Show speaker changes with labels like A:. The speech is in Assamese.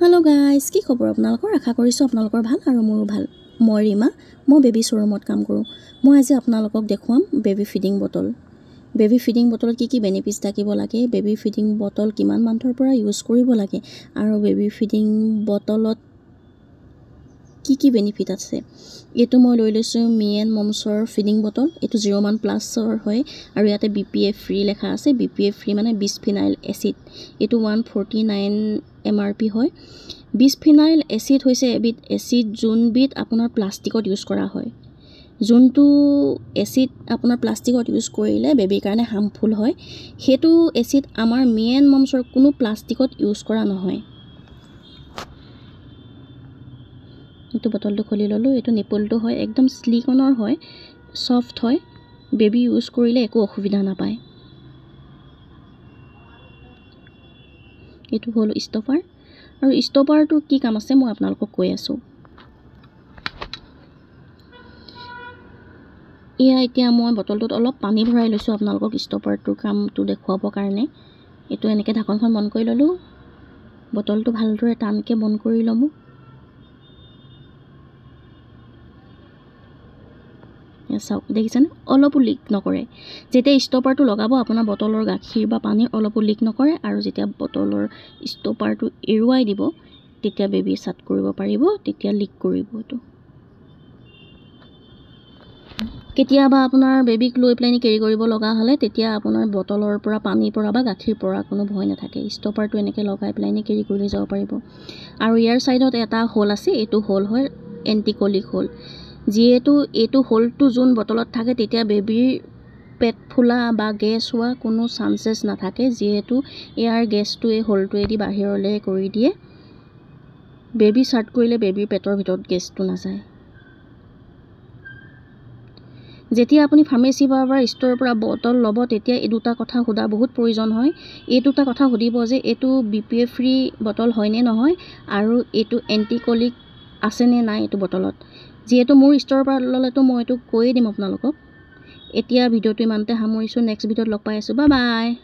A: हेलो गाइस কি খবৰ আপোনালোকৰ আশা কৰিছো আপোনালোকৰ ভাল আৰু মোৰো ভাল মই ৰীমা মই বেবি শোৰুমত কাম কৰো মই আজি আপোনালোকক দেখুৱাম বেবি ফিডিং বটলত কি বেনিফিটস থাকিব লাগে বেবি ফিডিং বটল কিমান মান্থৰ পৰা ইউজ কৰিব লাগে আৰু বেবি ফিডিং বটলত কি বেনিফিট আছে এটো মই লৈ লৈছো মি এণ্ড মমছৰ ফিডিং বটল এটো 0 প্লাছৰ হয় আৰু ইয়াতে বিপিএফ ফ্ৰী লেখা আছে বিপিএফ ফ্ৰী মানে বিসফিনাইল এসিড এটো 149 এমআৰপি হয় বিসফিনাইল এসিড হৈছে এবিধ এসিড যোনবিধ আপোনাৰ প্লাষ্টিকত ইউজ কৰা হয় যোনটো এসিড আপোনাৰ প্লাষ্টিকত ইউজ কৰিলে বেবিৰ কাৰণে হাৰ্মফুল হয় হেতু এসিড আমাৰ মি এণ্ড মমছৰ কোনো প্লাষ্টিকত ইউজ কৰা নহয় এটো বটলটো খুলি ললো এটো নিপলটো হয় একদম সিলিকনৰ হয় সফট হয় বেবি ইউজ কৰিলে একো অসুবিধা নাপায় এটো হল ষ্টপাৰ আৰু ষ্টপাৰটো কি কাম আছে মই আপোনালোকক কৈ আছো এতিয়া মই বটলটোত অলপ পানী ভৰাই লৈছো আপোনালোকক ষ্টপাৰটোৰ কামটো দেখুৱাবৰ কাৰণে এটো এনেকে ঢাকনখন বন্ধ কৰি ললো বটলটো ভালদৰে টানকে বন্ধ কৰি লমু চাওক দেখিছেনে অলপো লিক নকৰে যেতিয়া ষ্টপাৰটো লগাব আপোনাৰ বটলৰ গাখীৰ বা পানী অলপো লিক নকৰে আৰু যেতিয়া বটলৰ ষ্টপাৰটো এৰুৱাই দিব তেতিয়া বেবি সাত কৰিব পাৰিব তেতিয়া লিক কৰিব এটো কেতিয়াবা আপোনাৰ বেবিক লৈ প্লেনি কেৰি কৰিব লগা হলে তেতিয়া আপোনাৰ বটলৰ পৰা পানী পৰা বা গাখীৰ পৰা কোনো ভয় নাথাকে ষ্টপাৰটো এনেকে লগাই প্লেনি কেৰি কৰি যাব পাৰিব আৰু ইয়াৰ সাইডত এটা হোল আছে এটো হোল হয় এন্টিকলিক হোল যেহেতু এটো হোলটো যোন বটলত থাকে তেতিয়া বেবিৰ পেট ফুলা বা গ্যাস হোৱা কোনো চান্সেস নাথাকে যেহেতু এয়াৰ গ্যাসটো এই হোলটোৱেদি বাহিৰলৈ কৰি দিয়ে বেবি সাৰ্ট কৰিলে বেবিৰ পেটৰ ভিতৰত গ্যাসটো নাযায় যেতিয়া আপুনি ফাৰ্মেসি বা ষ্টৰৰ পৰা বটল লব তেতিয়া এই দুটা কথা হোদা বহুত প্ৰয়োজন হয় এই দুটা কথা সুধিব যে এটো বিপিএফ ফ্ৰী বটল হয় নে নহয় আৰু এটো এন্টিকলিক আছে নে নাই এটো বটলত যেহেতু মোৰ ষ্টৰৰ পৰা ললেতো মই এটো কৈ দিম আপোনালোকক এতিয়া ভিডিওটো ইমানতে সামৰিছো নেক্সট ভিডিওত লগ পাই আছো বাই বাই